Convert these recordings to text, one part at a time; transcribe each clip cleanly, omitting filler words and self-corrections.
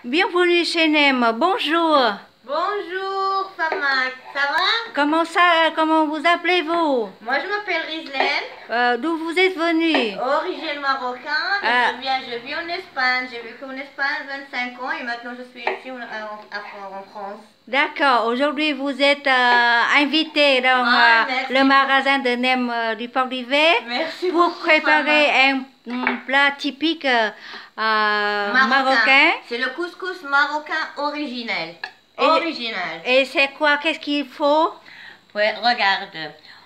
Bienvenue chez Nem. Bonjour. Bonjour Fama, ça va? Comment vous appelez-vous? Moi je m'appelle Rizlen, D'où vous êtes venu? origine marocaine, Ah. je vis en Espagne, j'ai vécu en Espagne 25 ans et maintenant je suis ici en France. D'accord. Aujourd'hui, vous êtes invité dans Merci le magasin de Nem du Port d'Hiver Merci pour beaucoup, préparer un plat typique marocain. C'est le couscous marocain originel. Et c'est quoi? Qu'est-ce qu'il faut? Ouais, regarde,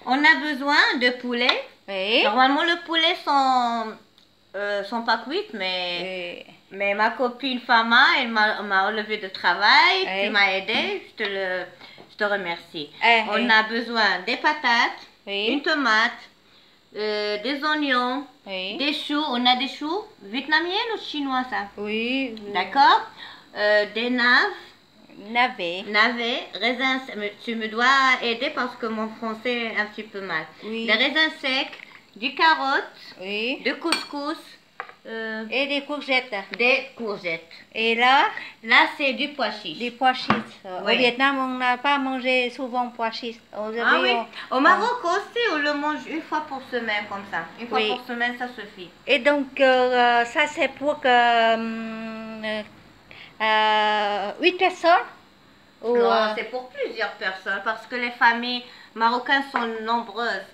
on a besoin de poulet. Oui. Normalement le poulet sont pas cuites, mais ma copine Fama, elle m'a enlevé de travail, Oui. tu m'as aidé, je te remercie. On Oui. a besoin des patates, Oui. une tomate, des oignons, Oui. des choux. On a des choux vietnamiens ou chinois ça? Oui. D'accord. Des Navets. navets, raisins. Tu me dois aider parce que mon français est un petit peu mal. Oui. Des raisins secs, du carotte, Oui. du couscous. Et des courgettes. Des courgettes. Et là, C'est du pois chiche. des pois chiches. Oui. Au Vietnam, on n'a pas mangé souvent pois chiches. Aujourd'hui, Ah oui. Au Maroc aussi, on le mange une fois par semaine comme ça. Une fois Oui. par semaine, ça suffit. Et donc, ça c'est pour 8 personnes? Ou, Non, c'est pour plusieurs personnes parce que les familles marocaines sont nombreuses.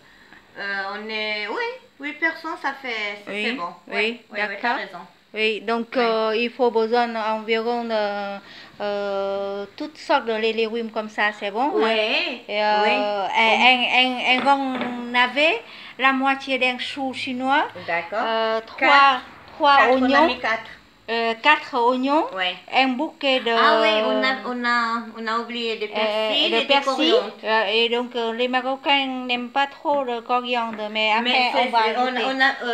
On est, oui, 8 personnes, ça fait, Oui, c'est bon. oui, Oui, t'as d'accord. raison. Oui, donc Oui. il faut besoin environ toutes sortes de légumes comme ça, c'est bon? Oui, Hein? Et, oui. un grand navet, la moitié d'un chou chinois, D'accord. trois On a oignons, mis 4. 4 oignons, Oui. un bouquet de... Ah oui, on a oublié des persil et des coriandres. Et donc les Marocains n'aiment pas trop le coriandre, mais après on va ajouter.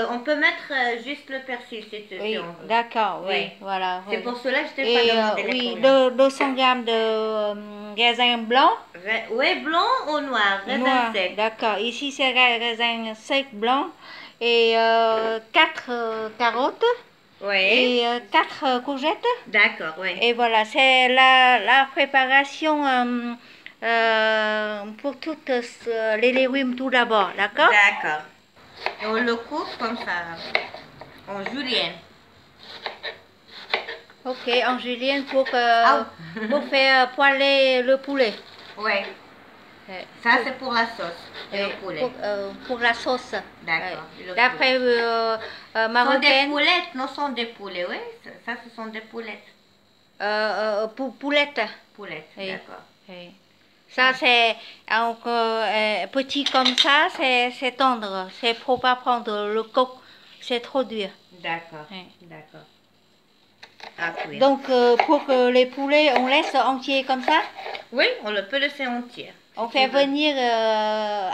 On peut mettre juste le persil si tu Oui, si on veut. d'accord, oui, Oui. voilà. C'est pour cela que je t'ai Et pas demandé les oui, coriandres. 200 grammes de raisin blanc. Oui, blanc ou noir, raisin Noir, sec. d'accord. Ici c'est raisin sec blanc. Et 4 carottes. Oui. Et 4 courgettes. D'accord, oui. Et voilà, c'est la préparation pour toutes les légumes tout d'abord, d'accord? D'accord. Et on le coupe comme ça, en julienne. Ok, en julienne pour faire poêler le poulet. Oui. Ça, c'est pour la sauce et le poulet. Pour la sauce. D'accord. D'après marocaine. Sont des poulettes, non, sont des poulets, oui. Ça, ce sont des poulettes. Poulette. Poulettes, Oui. d'accord. Oui. Ça, c'est petit comme ça, c'est tendre. C'est pour pas prendre le coq. C'est trop dur. D'accord. Oui. D'accord. À cuire. Donc, pour que les poulets, on laisse entier comme ça? Oui, on le peut laisser entier. On fait venir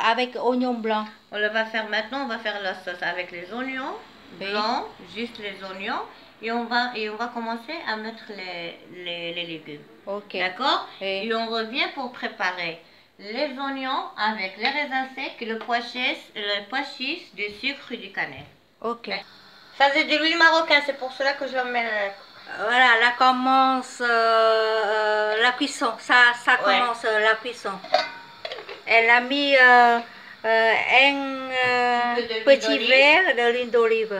avec oignon blanc. On le va faire maintenant, on va faire la sauce avec les oignons blancs, juste les oignons, et on va commencer à mettre les légumes. Ok. D'accord? Oui. Et on revient pour préparer les oignons avec les raisins secs, le pois chiche, du sucre et du cannelle. Ok. Ça c'est de l'huile marocaine, c'est pour cela que je mets. Voilà, là commence la cuisson. Ça Ouais. commence la cuisson. Elle a mis un petit verre de l'huile d'olive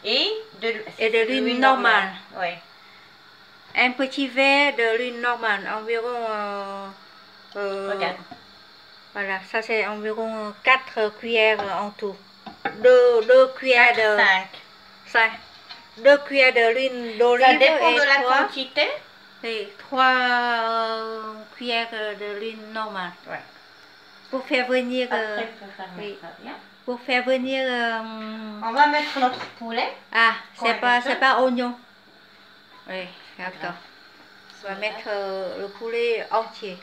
Et de l'huile normale. Oui. Un petit verre de l'huile normale, environ. Regarde. Voilà, ça c'est environ 4 cuillères en tout. 2 cuillères de. 5. 2 cuillères de l'huile d'olive. Ça dépend et de la quantité. Et 3 cuillères de l'huile normale. Ouais. Pour faire venir. Après, oui. Pour faire venir. On va mettre notre poulet. Ah, c'est pas oignon. Oui, d'accord. On va mettre le poulet entier.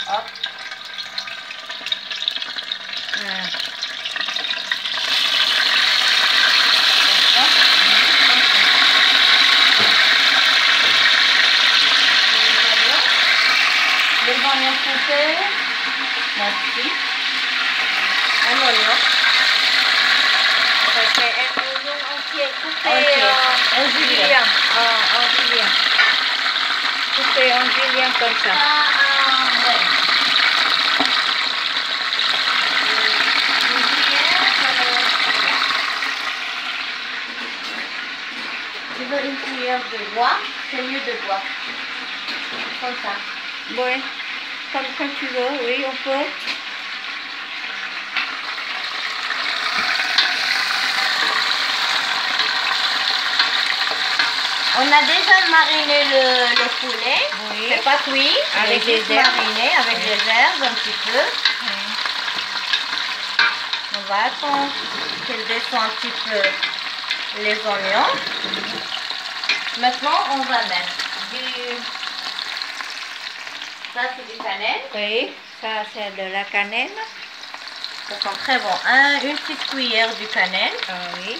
Hop. Les oignons coupés. Merci. Un oignon. fait en julienne comme ça. Ouais. Une cuillère, tu veux une cuillère de bois, c'est mieux de bois. Comme ça. Oui, comme tu veux, oui, on peut. On a déjà mariné le poulet. Oui. C'est pas cuit. Avec les herbes. Mariné avec les herbes un petit peu. Oui. On va attendre qu'il descende un petit peu les oignons. Maintenant, on va mettre ça c'est du cannelle. Oui, ça c'est de la cannelle. Ça sent très bon. Une petite cuillère du cannelle. Ah oui.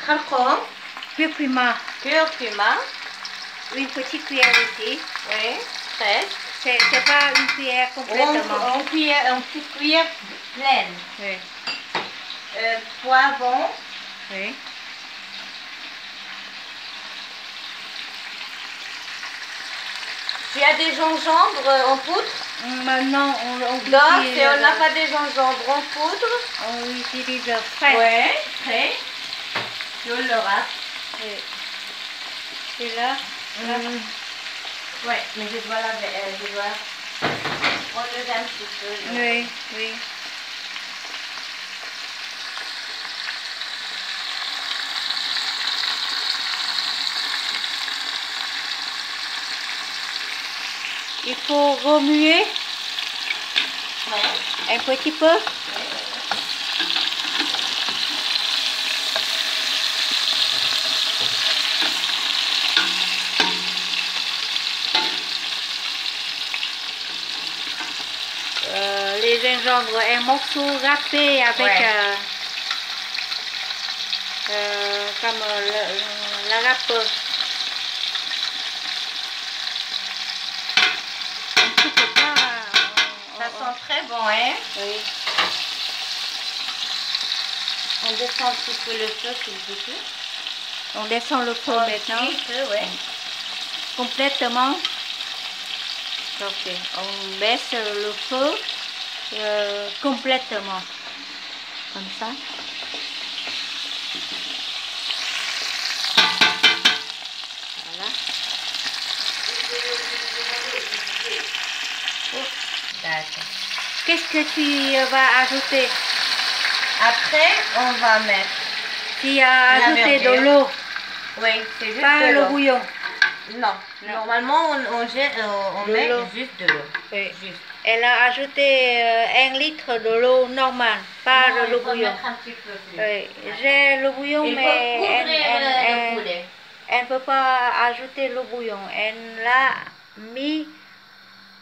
Curcuma. Curcuma. Curcuma. Une petite cuillère aussi. Oui, presque. C'est pas une cuillère complètement. Une petite cuillère pleine. Oui. Poivron. Oui. Tu as des gingembre en poudre? Maintenant, on Donc, utilise, si on n'a pas des gingembre en poudre, on utilise frais. ouais, frais. Je l'aurai. Oui. Et là, Ouais, mais je dois enlever un petit peu. oui, oui. Il faut remuer Ouais. un petit peu. Les gingembre, un morceau râpé avec Ouais. comme la râpe. On ne coupe pas. Ça sent très bon, hein? Oui. On descend un petit peu le feu, s'il vous plaît. On descend le feu maintenant. Un petit peu, ouais. Complètement. Ok. On baisse le feu complètement. Comme ça. Voilà. D'accord. Qu'est-ce que tu vas ajouter? Après, on va mettre. Tu as ajouté de l'eau, Oui, c'est juste pas de le l'eau. bouillon. Non. Normalement, on met l'eau. juste de l'eau. Oui. Juste. Elle a ajouté 1 litre de l'eau normale, pas Non, le il faut bouillon. mettre un petit peu plus. Oui. J'ai le bouillon, Il faut mais couvrir le poulet. elle ne peut pas ajouter le bouillon. Elle a mis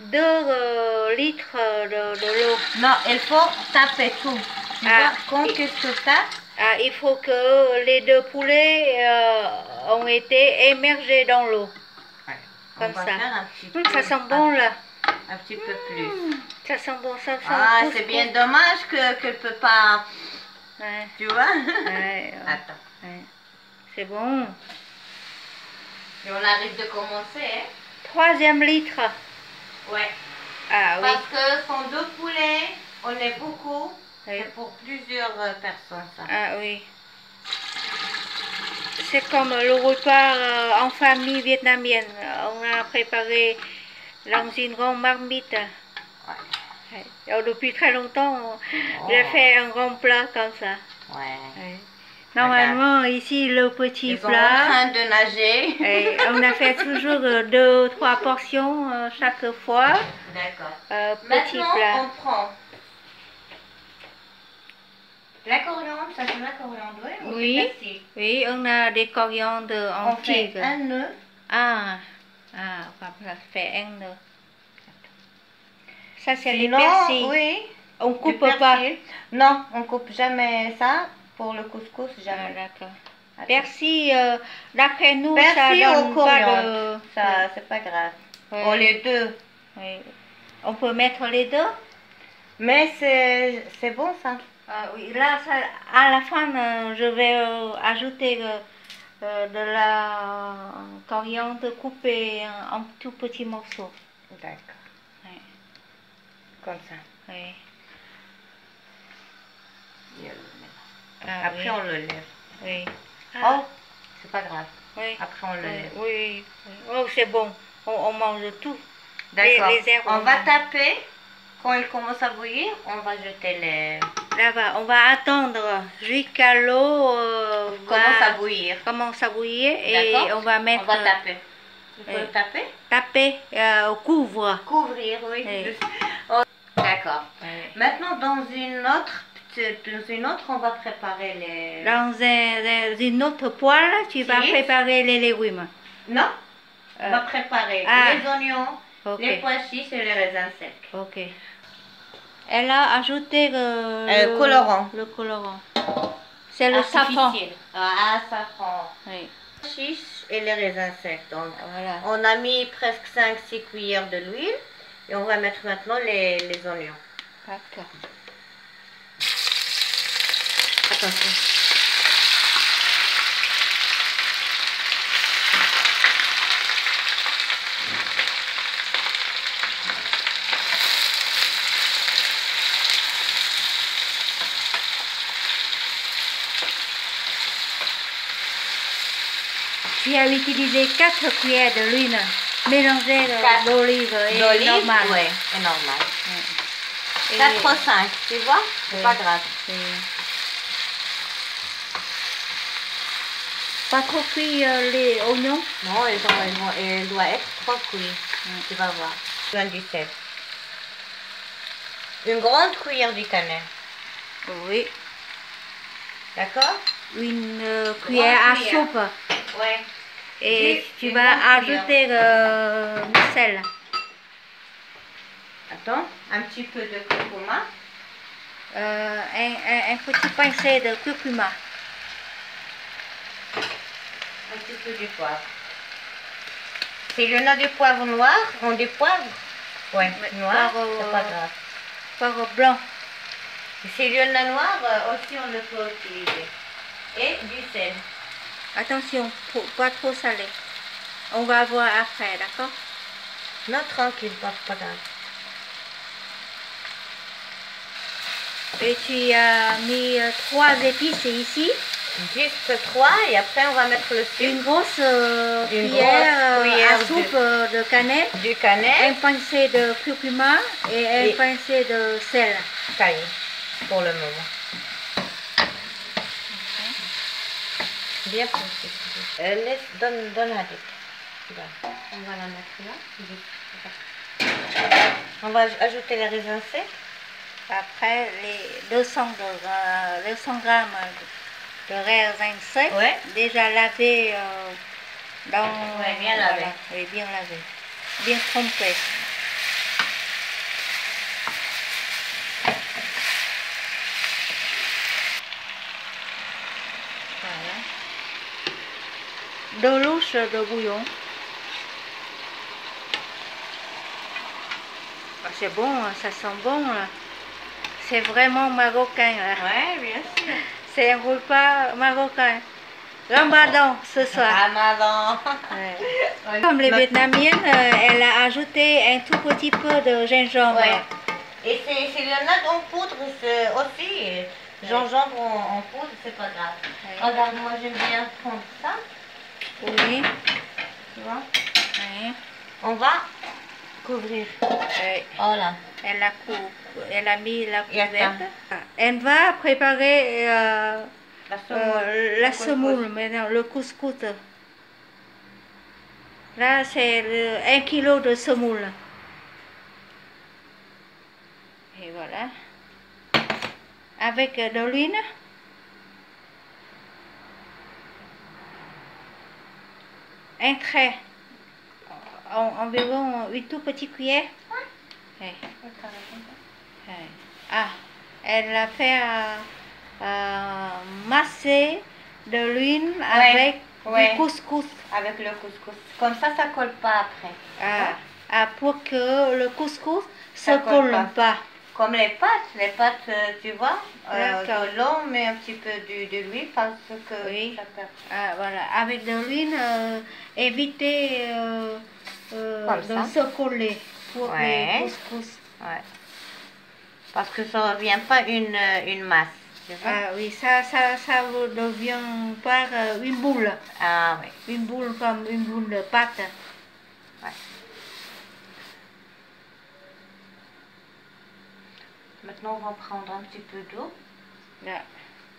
2 litres de l'eau. Non, il faut taper tout. Tu vois, quand et- tu tapes, il faut que les 2 poulets ont été immergés dans l'eau. on Comme va ça. faire un petit peu. Ça sent bon là. Un petit peu plus. Ça sent bon, ça sent Ah, couscous. c'est bien dommage qu'elle ne peut pas. Ouais. Tu vois? Ouais, Attends. ouais. C'est bon. Et on arrive de commencer, hein? 3e litre. Ouais. Ah oui. Parce que ce sont 2 poulets, on est beaucoup. Oui. C'est pour plusieurs personnes, ça. Ah oui. C'est comme le repas en famille vietnamienne. On a préparé dans une grande marmite. Ouais. Alors, depuis très longtemps, j'ai fait un grand plat comme ça. Ouais. Ouais. Normalement, ici, le petit Ils sont plat. en train de nager. Et on a fait toujours 2 ou 3 portions chaque fois. D'accord. Petit Maintenant, plat. on prend la coriandre. Ça, c'est la coriandre, oui? Oui. C'est facile. Oui, on a des coriandres en On fait tigre. un nœud. Ah, on va faire un nœud. Ça, c'est les Sinon, persil. oui. On du coupe pas. persil. Non, on coupe jamais ça. Pour le couscous, Ah, jamais. d'accord. Attends. Persil, d'après nous, ça Persil donne ou pas coriandre, de... ça, c'est pas grave. Ouais. Oh, les deux. Oui. On peut mettre les deux? Mais c'est bon, ça. Oui, là, à la fin, je vais ajouter de la coriandre coupée en tout petits morceaux. D'accord. Oui. Comme ça. Oui. Après, oui. on le lève. Oui. Oh, c'est pas grave. Oui. Après, on le lève. Oui. Oh, c'est bon. On mange tout. D'accord. Les herbes, on va taper. Quand il commence à bouillir, on va jeter les... Là-bas, on va attendre jusqu'à l'eau commence à bouillir. Et on va mettre... On va taper. Il faut le taper? Taper, couvre. Couvrir, oui. Oui. Oh, d'accord. Oui. Maintenant, dans une autre, on va préparer les... Dans une autre poêle, tu vas préparer les légumes. Non, on va préparer les oignons, les pois chiches et les raisins secs. Ok. Elle a ajouté le colorant. Le colorant. C'est le safran. Safran. Oui. Chiches et les raisins secs. Donc, voilà. On a mis presque 5-6 cuillères de l'huile et on va mettre maintenant les oignons. D'accord. Attention. Tu as utilisé 4 cuillères de l'huile mélangée d'olive et normal. Oui, et normal. 4 ou 5, tu vois? C'est pas grave. Pas trop cuit les oignons? Non, elle doit être trop cuit. Tu vas voir. 27. Une grande cuillère de cannelle. Oui. D'accord? Une cuillère à soupe. Oui. Et tu vas ajouter le sel. Attends, un petit peu de curcuma. Un petit pincé de curcuma. Un petit peu du poivre. S'il y en a du poivre noir, on dit poivre. Oui, noir, c'est pas grave. Poivre blanc. S'il y en a noir, aussi on le peut utiliser. Et du sel. Attention, pas trop salé. On va voir après, d'accord? Non, tranquille, pas grave. Et tu as mis 3 épices ici. Juste 3 et après on va mettre le sucre. Une grosse cuillère à soupe de cannelle. Du cannelle. Un pincé de curcuma et un pincé de sel. Taillé pour le moment. Bien poussé. Donne la dip. On va la mettre là. On va ajouter les raisins secs. Après les 200 grammes de raisins secs, déjà lavés dans... Oui, bien lavé. Oui, bien lavé. Bien trempé. Voilà. De louche de bouillon. C'est bon, ça sent bon là. C'est vraiment marocain là. Oui, bien sûr. C'est un repas marocain. Ramadan ce soir. Ramadan. Ouais. Comme les Vietnamiennes, elle a ajouté un tout petit peu de gingembre. Ouais. Et s'il y en a en poudre aussi, gingembre en poudre, c'est pas grave. Ouais. Regarde, moi j'aime bien prendre ça. Oui. Tu vois? Oui. On va couvrir. Oui. Voilà. Elle a mis la couverte. Elle va préparer la semoule, maintenant le couscous. Là, c'est 1 kg de semoule. Et voilà. Avec de l'huile. Un trait. Environ une toute petite cuillère. Ouais. Ah, elle a fait masser de l'huile avec du couscous. Avec le couscous. Comme ça colle pas après. Pour que le couscous se colle pas. Comme les pâtes, tu vois, de l'eau, mais un petit peu de l'huile parce que Oui. ça perd. Ah, voilà, avec de l'huile, éviter de se coller pour les couscous. Ouais. Parce que ça ne devient pas une masse. Tu vois? Ah oui, ça devient par une boule. Ah oui. Une boule comme une boule de pâte. Ouais. Maintenant, on va prendre un petit peu d'eau. Là,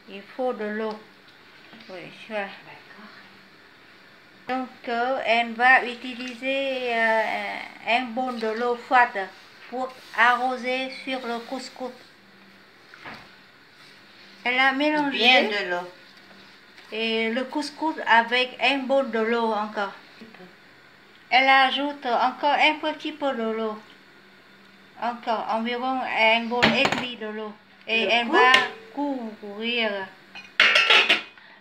il faut de l'eau. Oui, voilà. Donc, elle va utiliser un bol de l'eau froide pour arroser sur le couscous. Elle a mélangé Bien de l'eau. et le couscous avec un bol de l'eau encore. Elle ajoute encore un petit peu de l'eau. Encore environ un bol et demi de l'eau. Et elle va couvrir.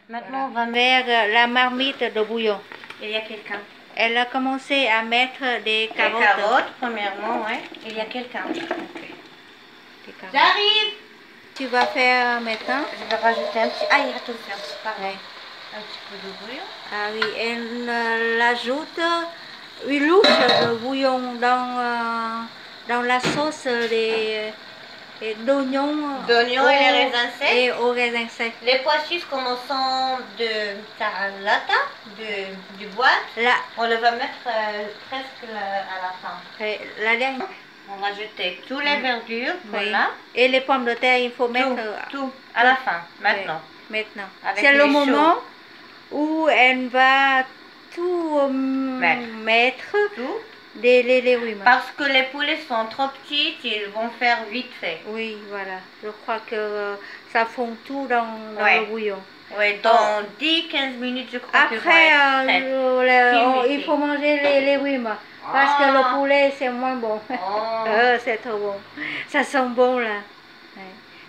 Maintenant, on va mettre. Vers la marmite de bouillon. Il y a quelqu'un. Elle a commencé à mettre des carottes. Les carottes, premièrement, oui. Il y a quelqu'un. Okay. J'arrive! Tu vas faire maintenant? Je vais rajouter un petit. Aïe, attention, pareil. Ouais. Un petit peu de bouillon. Ah oui, elle ajoute une louche de bouillon dans la sauce d'oignons. D'oignons et les raisins secs. Et aux raisins secs. Les pois chiches commençant de taralata, du boîte. Là, on le va mettre presque à la fin. la dernière. On va jeter toutes les verdures, voilà. Et les pommes de terre, il faut mettre tout à la fin, maintenant. Maintenant. Avec C'est le les moment où elle va tout mettre des légumes. Parce que les poulets sont trop petits, ils vont faire vite fait. Oui, voilà. Je crois que ça fond tout dans le bouillon. Oui, dans 10-15 minutes, je crois. Après, il faut manger les légumes. Parce que le poulet, c'est moins bon. C'est trop bon. Ça sent bon, là. Ouais.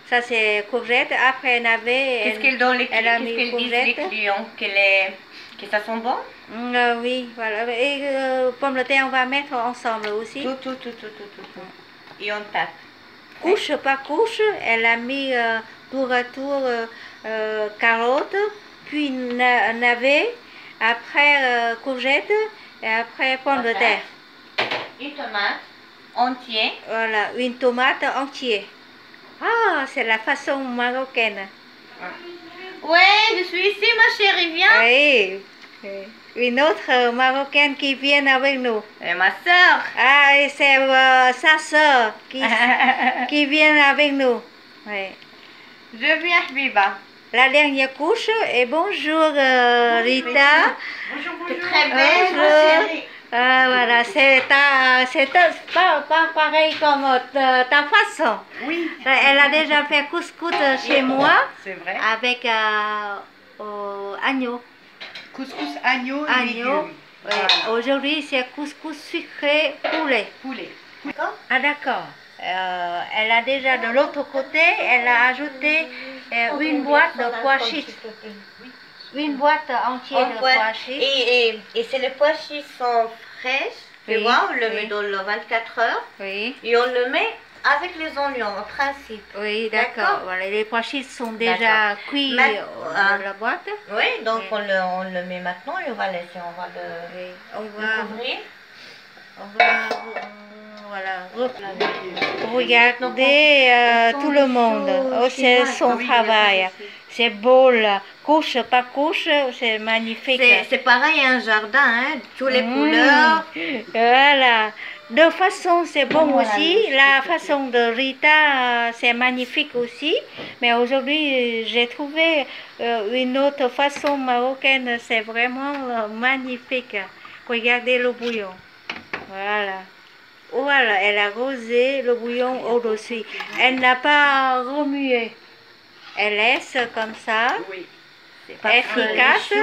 Ça, c'est courgette. Après, navet. Qu'est-ce qu'ils disent les clients? Que ça sent bon? Oui, voilà. Et pommes de terre, on va mettre ensemble aussi. Tout. Et on tape. Couche par couche, elle a mis tour à tour carottes, puis navet, après courgettes et après pommes de terre. Une tomate entière. Voilà, une tomate entière. Ah, c'est la façon marocaine. Ouais, je suis ici, ma chérie, viens. Oui, une autre marocaine qui vient avec nous. Et ma soeur. Ah, et c'est sa soeur qui vient avec nous. Oui. Je viens, Biba. La dernière couche, et bonjour Rita. Bonjour. Très belle, ma chérie. Voilà, c'est pas pareil comme ta façon. Oui. Elle a déjà fait couscous chez moi. C'est vrai. Avec agneau. Couscous agneau et légumes. Oui. Voilà. Aujourd'hui, c'est couscous sucré poulet. D'accord. Ah d'accord. Elle a déjà de l'autre côté, elle a ajouté une boîte de pois chiches. Une boîte entière de pois chiches. Et c'est les pois chiches sont fraîches, tu vois, on le met dans le 24 heures. Oui. Et on le met avec les oignons, en principe. Oui, d'accord. Voilà, les pois chiches sont déjà cuits dans la boîte. Oui, donc on le met maintenant et on va laisser, on va le couvrir. Voilà. Regardez tout le monde. C'est son travail. C'est beau là. Couche par couche, c'est magnifique. C'est pareil un jardin, hein, toutes les couleurs. Voilà. De façon, c'est bon aussi. La façon de Rita, c'est magnifique aussi. Mais aujourd'hui, j'ai trouvé une autre façon marocaine. C'est vraiment magnifique. Regardez le bouillon. Voilà. Voilà, elle a rosé le bouillon au-dessus. Elle n'a pas remué. Elle laisse comme ça. Oui. Efficace.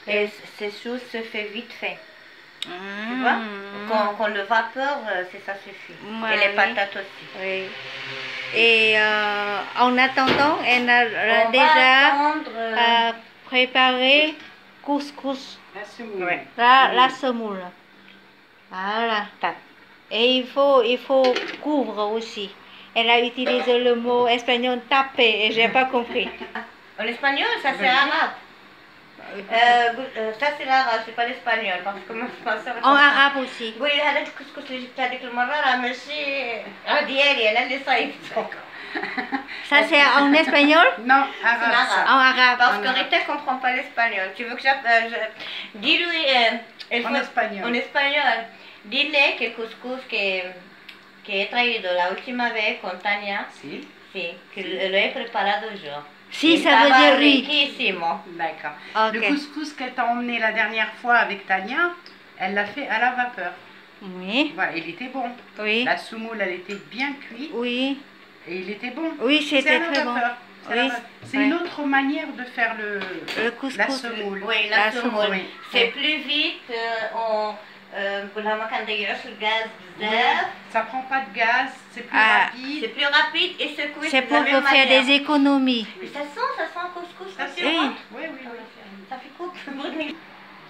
Et ces choses se fait vite fait. Tu vois? Quand le vapeur, ça suffit. Et les patates aussi. Oui. Et en attendant, elle a déjà préparé couscous. La semoule. Ouais. La semoule. Voilà. Et il faut couvrir aussi. Elle a utilisé le mot espagnol taper et j'ai pas compris. En espagnol, ça c'est arabe. Ça c'est l'arabe, c'est pas l'espagnol parce que ma soeur En arabe aussi. قولي هذا الكسكس اللي جبت هذيك المرة راه ماشي ديالي أنا اللي صايبته. Ça c'est en espagnol? Non, C'est arabe. l'arabe. En arabe. Parce que Rita ne comprend pas l'espagnol. Tu veux que dis-lui En espagnol. en espagnol. Dile que el couscous que he traído la última vez con Tania, Si. sí, que lo he preparado yo. Si, ça veut Estaba dire riz. riquísimo. D'accord. Ok. Le couscous qu'elle t'a emmené la dernière fois avec Tania, elle l'a fait à la vapeur. Oui, Voilà, il était bon. oui, La semoule, elle était bien cuite oui, et il était bon. oui, C'est à c'était la très bon. vapeur. C'est à la Oui, vapeur. C'est ouais. une autre manière de faire Le la couscous. semoule. Oui, La la semoule. semoule. C'est plus vite. نقولها ما كنضيعوش الغاز بزاف. Ça prend pas de gaz, c'est plus Ah. C'est rapide. plus rapide et se cuit C'est de pour la même faire manière. des économies. Mais ça sent couscous. Ça quand sent. tu vois. Oui, oui, oui. Ça fait coupe.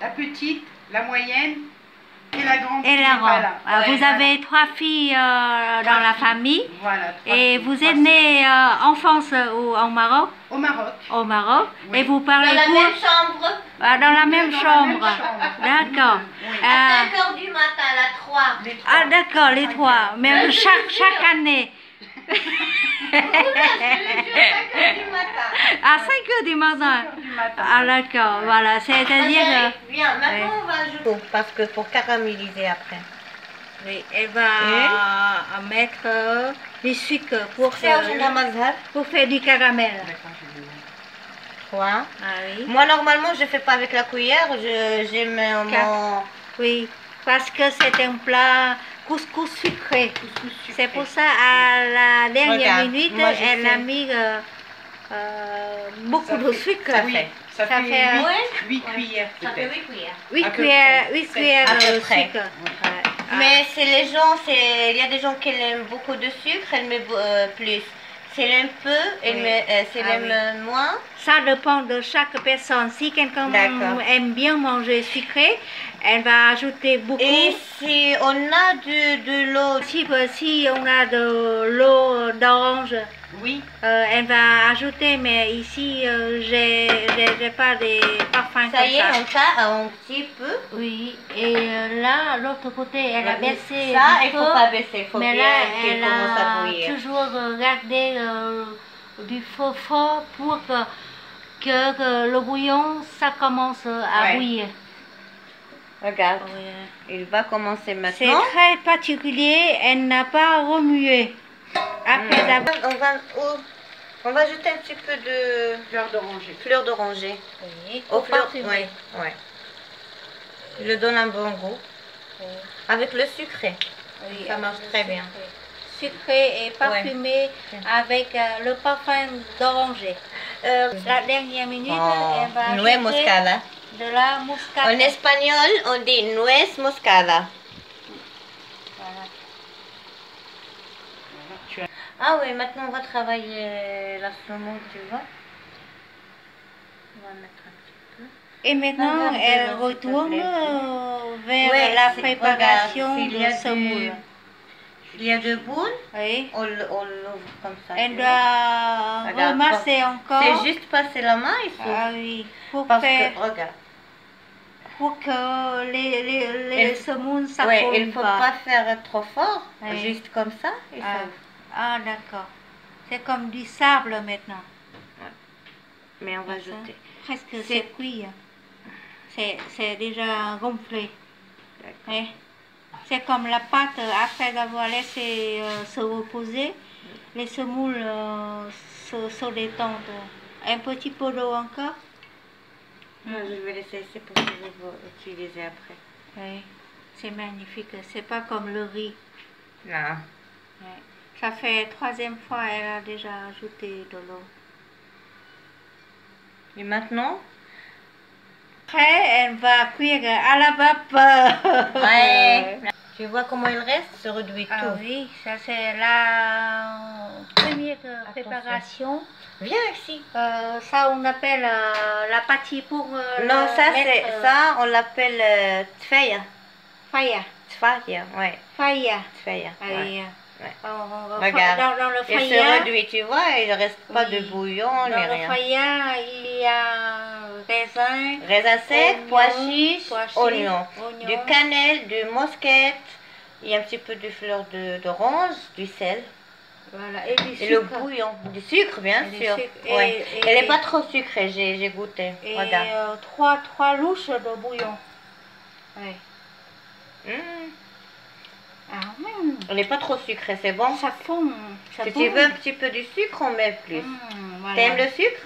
La petite, la moyenne et la grande Et qui la n'est pas là. Ah, Ouais, vous voilà. avez 3 filles dans la famille. Voilà. trois Et filles, vous trois êtes filles. née en France ou en Maroc? Au Maroc. Au Maroc. Oui. Et vous Dans parlez la quoi? même chambre. Dans la même Dans la chambre. même chambre. D'accord. Oui. À Ah, 5 h du matin, la 3. Les trois. ah, d'accord, les 3. Même chaque année. Du matin. À 5 heures du matin. 5 heures du matin. Ah, d'accord, voilà. C'est-à-dire. Viens, maintenant on va ajouter. Parce que pour caraméliser après. Oui, elle va mettre du sucre pour faire du caramel. D'accord, je vais mettre. 3. Ah oui. Moi, normalement, je ne fais pas avec la cuillère. J'ai mon. Oui, parce que c'est un plat couscous sucré. Couscous sucré. C'est pour ça, à la dernière Regarde, minute, moi, je elle a sais. mis beaucoup de sucre. Ça Oui, fait. ça Ça fait fait, 8 cuillères Ça fait peut-être. 8 cuillères. 8 À peu cuillères, près. 8 cuillères À peu de près. sucre. Ouais. Ah. Mais c'est les gens, il y a des gens qui aiment beaucoup de sucre, elle met plus. Si elle aime peu, elle Oui. met, si elle Ah aime moins. Ça dépend de chaque personne. Si quelqu'un D'accord. aime bien manger sucré, elle va ajouter beaucoup. Et si on a de l'eau, Si on a de l'eau d'orange, Oui, elle va ajouter, mais ici, j'ai pas des parfums ça comme y est, ça. on tape un petit peu. Oui, et là, l'autre côté, elle a baissé Ça, du il ne feu, faut pas baisser, il faut mais bien là, qu'il elle commence à a bouillir. toujours gardé du feu fort pour que le bouillon, ça commence à Ouais. bouillir. Regarde, Oui. il va commencer C'est maintenant. très particulier, elle n'a pas remué. Après avoir... On va ajouter un petit peu de fleur d'oranger. fleur d'oranger. Oui, Aux pour fleurs, parfumer. ouais, ouais. Je donne un bon goût. Avec le sucré. Oui, Ça marche très bien. Sucré et parfumé avec le parfum d'oranger. La dernière minute, elle va Nuez ajouter moscada. de la muscade. En espagnol, on dit nuez moscada. Voilà. Tu as- Ah oui, maintenant on va travailler la semoule, tu vois. On va mettre un petit peu. Et maintenant, Regarde elle dedans, s'il te retourne plaît. vers Ouais, la c'est- préparation regarde, s'il y a de semoule. S'il y a de boules, Oui. on l'ouvre comme ça. Elle tu vois. doit Regarde, remasser encore. C'est juste passer la main, il faut. Ah oui, pour Parce faire, que, regarde. pour que les Il- semoules Ouais, s'affolent il ne faut pas faire trop fort, Oui. juste comme ça. Et Ah, ça. ah, d'accord. C'est comme du sable maintenant. Mais on va Comme ça. ajouter. Presque c'est cuit. C'est déjà gonflé. Oui. C'est comme la pâte, après avoir laissé se reposer, les semoules se détendent. Un petit peu d'eau encore. Non, je vais laisser ici pour que vous utiliser après. Oui. C'est magnifique. C'est pas comme le riz. Non. Oui. Ça fait 3e fois, elle a déjà ajouté de l'eau. Et maintenant? Après, elle va cuire à la vapeur. Ouais. Tu vois comment il reste? Se réduit Ah tout. oui, ça c'est la première préparation. Viens ici. Ça on appelle la pâtie pour Non, ça mettre, c'est ça, on l'appelle tfeya. Faya. Tfaya, ouais. Faya. Tfeya. Ah Ouais. oui. Ouais. Regarde. Dans le Il se faya, réduit, tu vois, il ne reste pas de bouillon ni dans le rien. faya, il y a raisin, Raisin sec, oignon, pois chiches, pois chiches, oignon, oignon. du cannelle, du muscat, il y a un petit peu de fleur d'orange, du sel. Voilà, et du Et le sucre. bouillon, du sucre bien Et du sûr. sucre. Ouais. Et- Elle n'est pas trop sucrée, j'ai goûté. Et Regarde. trois louches de bouillon. Ouais. Ah, Elle n'est pas trop sucrée, c'est bon. ça fond. Ça Si fond. tu veux un petit peu de sucre, on met plus. Voilà. T'aimes le sucre?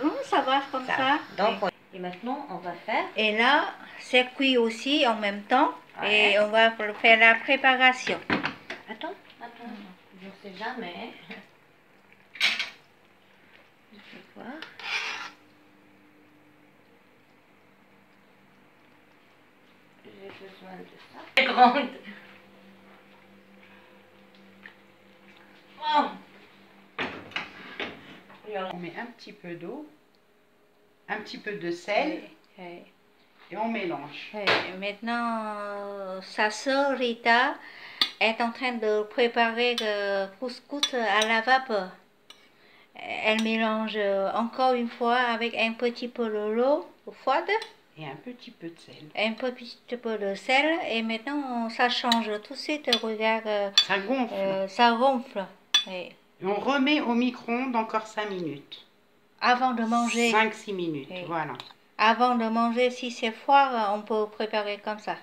Non, ça va comme ça. Donc, et maintenant, on va faire. Et là, c'est cuit aussi en même temps. Ouais. Et on va faire la préparation. Attends. Je ne sais jamais. Je vais voir. J'ai besoin de ça. C'est grande. Oh. On met un petit peu d'eau, un petit peu de sel Ouais. et on mélange. Ouais. Et maintenant, sa sœur Rita est en train de préparer le couscous à la vapeur. Elle mélange encore une fois avec un petit peu de l'eau froide, Et un petit peu de sel. un petit peu de sel. Et maintenant, ça change tout de suite. Regarde, Ça gonfle. ça gonfle. Ouais. Et on remet au micro-ondes encore 5 minutes. Avant de manger. 5-6 minutes, Oui. voilà. Avant de manger, si c'est froid, on peut préparer comme ça.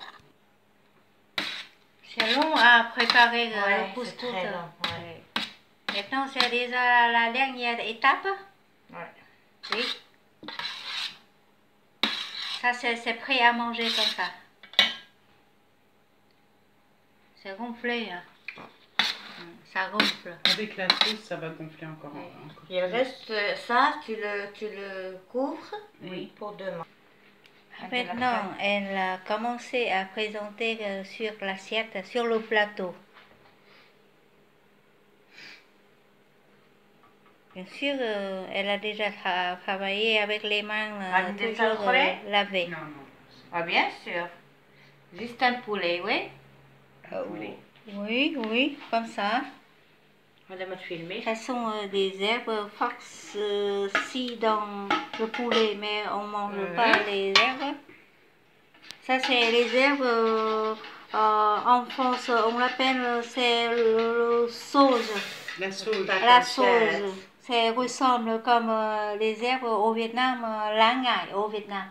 C'est long à préparer le couscous. c'est très long, ouais. Maintenant, c'est déjà la dernière étape. Ouais. Oui. Ça, c'est prêt à manger comme ça. C'est gonflé. Hein. Ça gonfle. Avec la sauce, ça va gonfler encore. Oui. encore. Il reste ça, tu le couvres Oui. pour demain. Maintenant, elle a commencé à présenter sur l'assiette, sur le plateau. Bien sûr, elle a déjà travaillé avec les mains toujours lavées. Non. Ah, bien sûr. Juste un poulet, oui. Oui, comme ça. Madame a filmé. Ce sont des herbes farcies dans le poulet, mais on ne mange pas les herbes. Ça, c'est les herbes, en France, on l'appelle, c'est le sauge. La sauce. La sauge. Ça ressemble comme les herbes au Vietnam, lá ngải au Vietnam.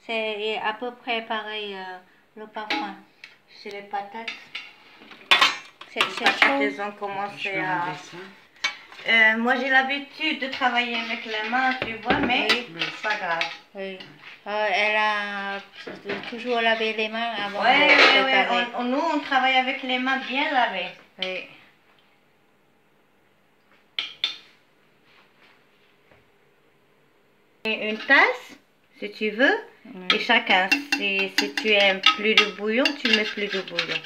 C'est à peu près pareil, le parfum. C'est les patates. C'est Patates, chaud. elles ont Je commencé vais à... enlever ça. moi, j'ai l'habitude de travailler avec les mains, tu vois, mais c'est pas grave. Oui. Elle a toujours lavé les mains avant Oui, de préparer. nous, on travaille avec les mains bien lavées. Oui. Et une tasse, si tu veux, et chacun, si tu aimes plus de bouillon, tu mets plus de bouillon.